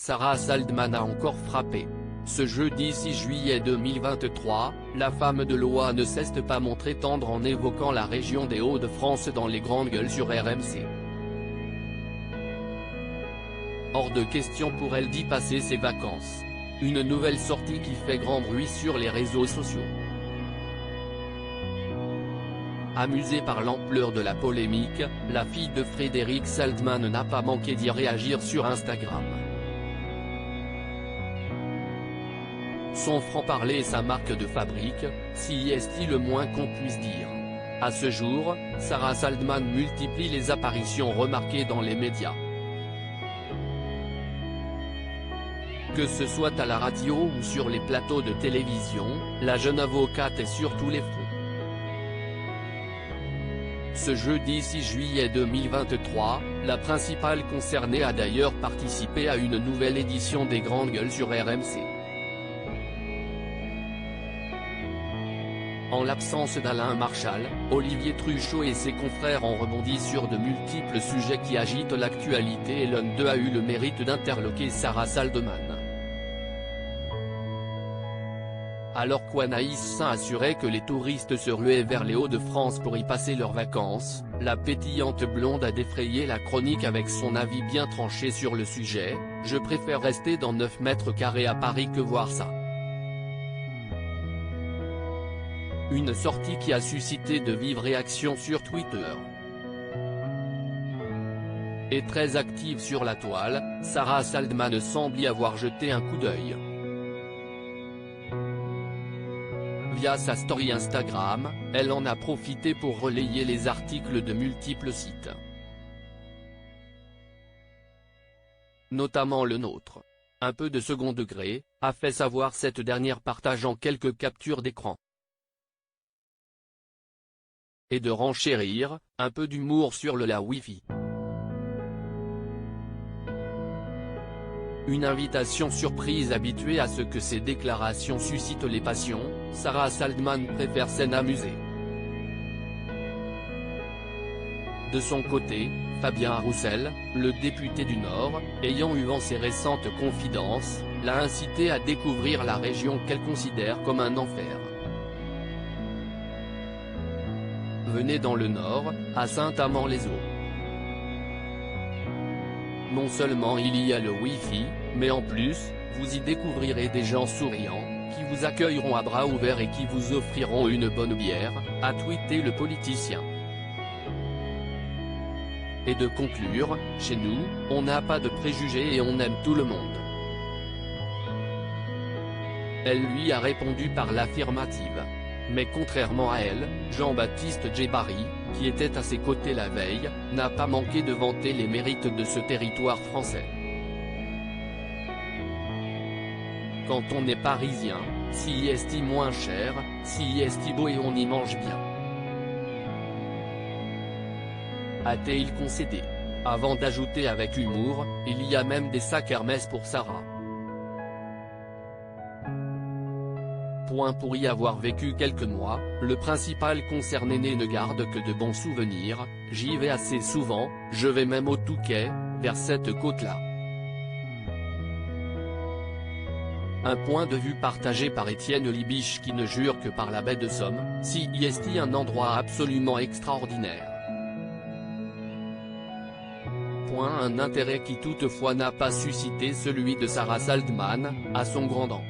Sarah Saldman a encore frappé. Ce jeudi 6 juillet 2023, la femme de l'OA ne s'est pas montrée tendre en évoquant la région des Hauts-de-France dans les grandes gueules sur RMC. Hors de question pour elle d'y passer ses vacances. Une nouvelle sortie qui fait grand bruit sur les réseaux sociaux. Amusée par l'ampleur de la polémique, la fille de Frédéric Saldman n'a pas manqué d'y réagir sur Instagram. Son franc-parler et sa marque de fabrique, si est-il le moins qu'on puisse dire. À ce jour, Sarah Saldman multiplie les apparitions remarquées dans les médias. Que ce soit à la radio ou sur les plateaux de télévision, la jeune avocate est sur tous les fronts. Ce jeudi 6 juillet 2023, la principale concernée a d'ailleurs participé à une nouvelle édition des Grandes Gueules sur RMC. En l'absence d'Alain Marchal, Olivier Truchot et ses confrères ont rebondi sur de multiples sujets qui agitent l'actualité et l'un d'eux a eu le mérite d'interloquer Sarah Saldman. Alors qu'Anaïs Saint assurait que les touristes se ruaient vers les Hauts-de-France pour y passer leurs vacances, la pétillante blonde a défrayé la chronique avec son avis bien tranché sur le sujet: « Je préfère rester dans 9 mètres carrés à Paris que voir ça ». Une sortie qui a suscité de vives réactions sur Twitter. Et très active sur la toile, Sarah Saldman semble y avoir jeté un coup d'œil. Via sa story Instagram, elle en a profité pour relayer les articles de multiples sites. Notamment le nôtre. Un peu de second degré, a fait savoir cette dernière partageant quelques captures d'écran. Et de renchérir, un peu d'humour sur la Wi-Fi. Une invitation surprise habituée à ce que ces déclarations suscitent les passions, Sarah Saldman préfère s'en amuser. De son côté, Fabien Roussel, le député du Nord, ayant eu vent ses récentes confidences, l'a incité à découvrir la région qu'elle considère comme un enfer. Venez dans le Nord, à Saint-Amand-les-Eaux. Non seulement il y a le Wi-Fi, mais en plus, vous y découvrirez des gens souriants, qui vous accueilleront à bras ouverts et qui vous offriront une bonne bière, a tweeté le politicien. Et de conclure, chez nous, on n'a pas de préjugés et on aime tout le monde. Elle lui a répondu par l'affirmative. Mais contrairement à elle, Jean-Baptiste Djebari, qui était à ses côtés la veille, n'a pas manqué de vanter les mérites de ce territoire français. Quand on est parisien, si est moins cher, si est beau et on y mange bien. A-t-il concédé. Avant d'ajouter avec humour, il y a même des sacs Hermès pour Sarah. Pour y avoir vécu quelques mois, le principal concerné ne garde que de bons souvenirs. J'y vais assez souvent, je vais même au Touquet, vers cette côte-là. Un point de vue partagé par Étienne Libiche qui ne jure que par la baie de Somme, si est un endroit absolument extraordinaire. Un intérêt qui toutefois n'a pas suscité celui de Sarah Saldman, à son grand dent.